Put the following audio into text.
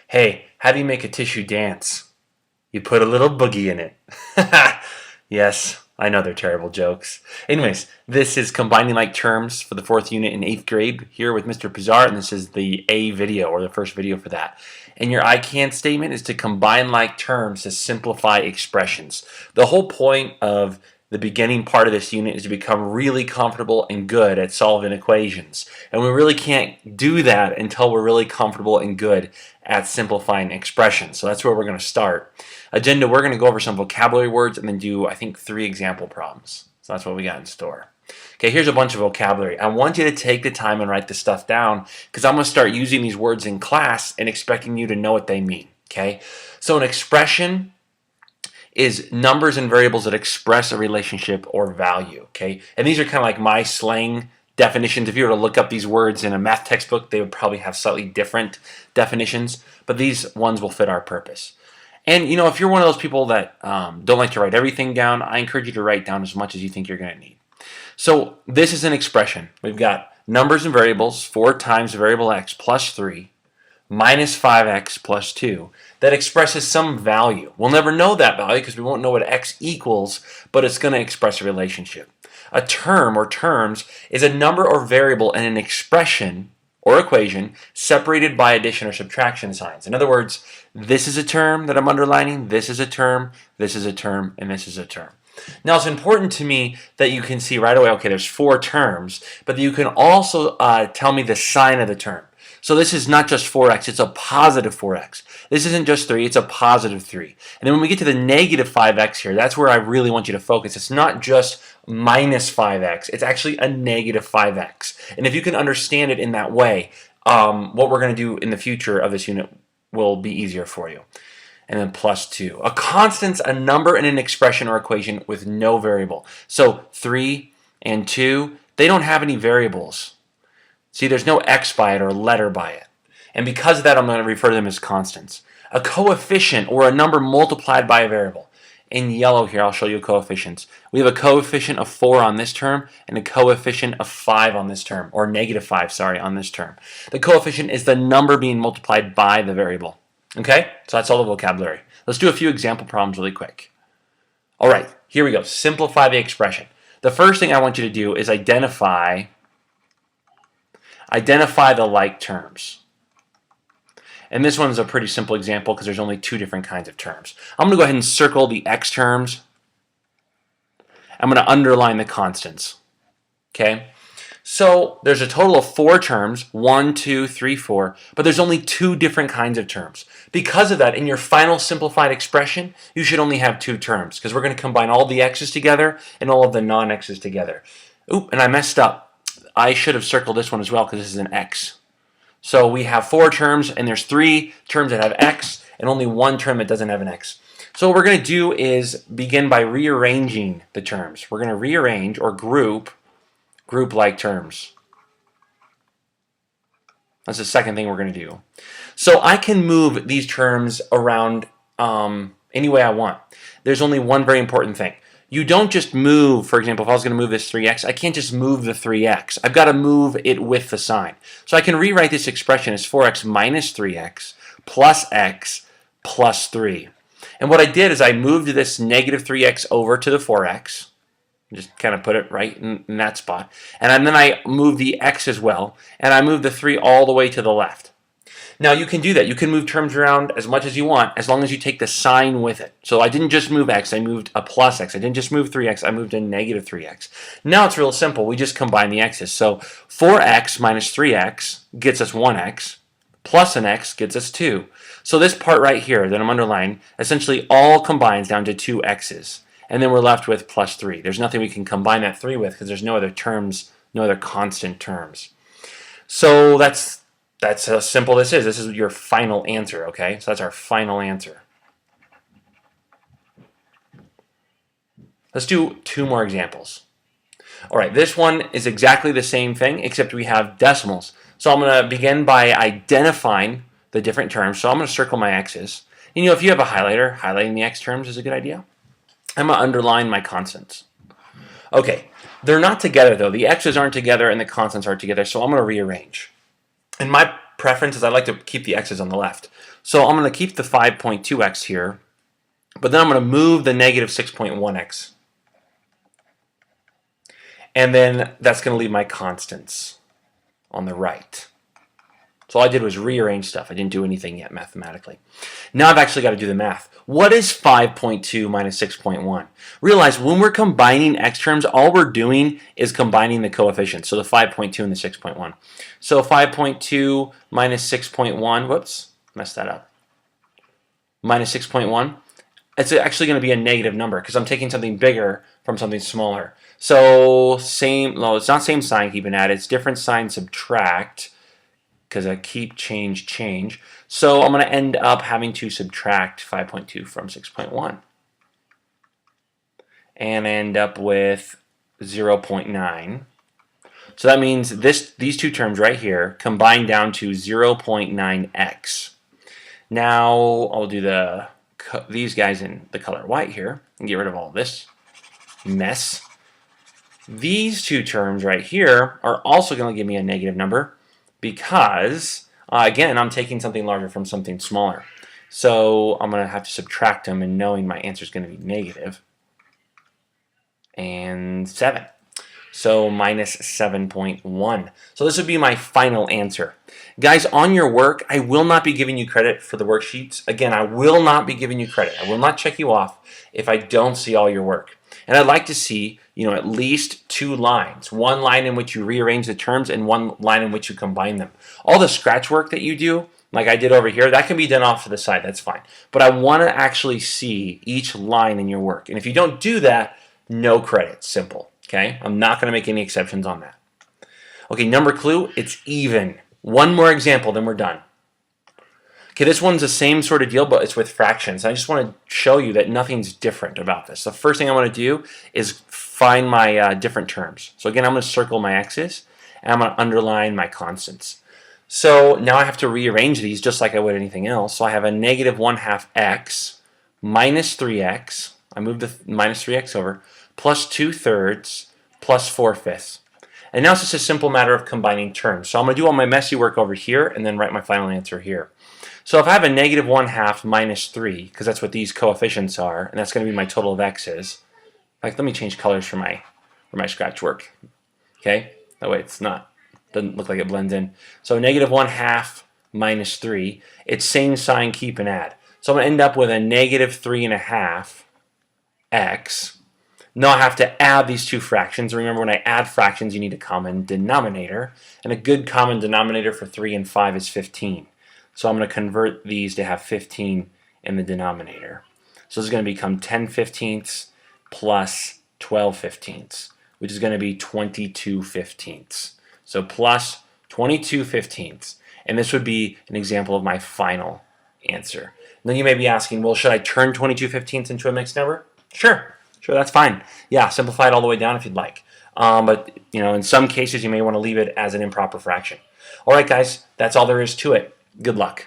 Hey, how do you make a tissue dance? You put a little boogie in it. Yes, I know they're terrible jokes. Anyways, this is combining like terms for the fourth unit in 8th grade here with Mr. Pizarro, and this is the A video, or the first video for that. And your I can statement is to combine like terms to simplify expressions. The whole point of the beginning part of this unit is to become really comfortable and good at solving equations. And we really can't do that until we're really comfortable and good at simplifying expressions. So that's where we're going to start. Agenda, we're going to go over some vocabulary words and then do, I think, 3 example problems. So that's what we got in store. Okay, here's a bunch of vocabulary. I want you to take the time and write this stuff down because I'm going to start using these words in class and expecting you to know what they mean. Okay, so an expression is numbers and variables that express a relationship or value. Okay, and these are kind of like my slang definitions. If you were to look up these words in a math textbook, they would probably have slightly different definitions, but these ones will fit our purpose. And you know, if you're one of those people that don't like to write everything down, I encourage you to write down as much as you think you're going to need. So this is an expression. We've got numbers and variables, 4 times variable x plus 3 minus 5x plus 2 that expresses some value. We'll never know that value because we won't know what x equals, but it's going to express a relationship. A term or terms is a number or variable in an expression or equation separated by addition or subtraction signs. In other words, this is a term that I'm underlining, this is a term, this is a term, and this is a term. Now it's important to me that you can see right away, okay, there's 4 terms, but you can also tell me the sign of the term. So this is not just 4x, it's a positive 4x. This isn't just 3, it's a positive 3. And then when we get to the negative 5x here, that's where I really want you to focus. It's not just minus 5x, it's actually a negative 5x. And if you can understand it in that way, what we're going to do in the future of this unit will be easier for you. And then plus 2. A constant's a number in an expression or equation with no variable. So 3 and 2, they don't have any variables. See, there's no x by it or letter by it. And because of that, I'm going to refer to them as constants. A coefficient, or a number multiplied by a variable. In yellow here, I'll show you coefficients. We have a coefficient of 4 on this term and a coefficient of 5 on this term, or negative 5, sorry, on this term. The coefficient is the number being multiplied by the variable. Okay, so that's all the vocabulary. Let's do a few example problems really quick. All right, here we go. Simplify the expression. The first thing I want you to do is identify the like terms. And this one is a pretty simple example because there's only 2 different kinds of terms. I'm going to go ahead and circle the x terms. I'm going to underline the constants. Okay? So there's a total of 4 terms, 1, 2, 3, 4, but there's only 2 different kinds of terms. Because of that, in your final simplified expression, you should only have 2 terms because we're going to combine all the x's together and all of the non-x's together. Oop, and I messed up. I should have circled this one as well because this is an x. So we have 4 terms and there's 3 terms that have x and only 1 term that doesn't have an x. So what we're going to do is begin by rearranging the terms. We're going to rearrange or group like terms. That's the second thing we're going to do. So I can move these terms around any way I want. There's only one very important thing. You don't just move, for example, if I was going to move this 3x, I can't just move the 3x. I've got to move it with the sign. So I can rewrite this expression as 4x minus 3x plus x plus 3. And what I did is I moved this negative 3x over to the 4x. Just kind of put it right in that spot. And then I moved the x as well. And I moved the 3 all the way to the left. Now you can do that. You can move terms around as much as you want as long as you take the sign with it. So I didn't just move x, I moved a plus x. I didn't just move 3x, I moved a negative 3x. Now it's real simple. We just combine the x's. So 4x minus 3x gets us 1x, plus an x gets us 2. So this part right here that I'm underlining essentially all combines down to 2 x's. And then we're left with plus 3. There's nothing we can combine that 3 with because there's no other terms, no other constant terms. So that's how simple this is. This is your final answer, okay? So that's our final answer. Let's do 2 more examples. All right, this one is exactly the same thing, except we have decimals. So I'm going to begin by identifying the different terms. So I'm going to circle my x's. And you know, if you have a highlighter, highlighting the x terms is a good idea. I'm going to underline my constants. Okay, they're not together though. The x's aren't together and the constants aren't together, so I'm going to rearrange. And my preference is I like to keep the x's on the left. So I'm going to keep the 5.2x here, but then I'm going to move the negative 6.1x. And then that's going to leave my constants on the right. So all I did was rearrange stuff. I didn't do anything yet mathematically. Now I've actually got to do the math. What is 5.2 minus 6.1? Realize when we're combining x terms, all we're doing is combining the coefficients. So the 5.2 and the 6.1. So 5.2 minus 6.1, whoops, messed that up. Minus 6.1. It's actually going to be a negative number because I'm taking something bigger from something smaller. So same, no, it's not same sign, keep and add. It's different sign, subtract, because I keep, change, change. So I'm going to end up having to subtract 5.2 from 6.1. And end up with 0.9. So that means these two terms right here combine down to 0.9x. Now I'll do these guys in the color white here and get rid of all this mess. These two terms right here are also going to give me a negative number because, again, I'm taking something larger from something smaller. So I'm going to have to subtract them, and knowing my answer is going to be negative. And 7. So minus 7.1. So this would be my final answer. Guys, on your work, I will not be giving you credit for the worksheets. Again, I will not be giving you credit. I will not check you off if I don't see all your work. And I'd like to see, at least 2 lines. 1 line in which you rearrange the terms and 1 line in which you combine them. All the scratch work that you do, like I did over here, that can be done off to the side. That's fine. But I want to actually see each line in your work. And if you don't do that, no credit. Simple. Okay? I'm not going to make any exceptions on that. Okay, number clue, it's even. 1 more example, then we're done. Okay, this one's the same sort of deal, but it's with fractions. I just want to show you that nothing's different about this. The first thing I want to do is find my different terms. So again, I'm going to circle my x's, and I'm going to underline my constants. So now I have to rearrange these just like I would anything else. So I have a negative 1/2 x minus 3x. I moved the minus 3x over, plus 2/3 plus 4/5. And now it's just a simple matter of combining terms. So I'm going to do all my messy work over here and then write my final answer here. So if I have a negative 1/2 minus 3, because that's what these coefficients are, and that's going to be my total of x's. In fact, let me change colors for my scratch work. Okay, that way doesn't look like it blends in. So negative 1/2 minus 3, it's same sign, keep and add. So I'm going to end up with a negative 3.5 x. Now I have to add these 2 fractions. Remember, when I add fractions, you need a common denominator. And a good common denominator for 3 and 5 is 15. So I'm going to convert these to have 15 in the denominator. So this is going to become 10/15 plus 12/15, which is going to be 22/15. So plus 22/15. And this would be an example of my final answer. Now you may be asking, well, should I turn 22/15 into a mixed number? Sure, that's fine. Yeah, simplify it all the way down if you'd like. But in some cases, you may want to leave it as an improper fraction. All right, guys, that's all there is to it. Good luck.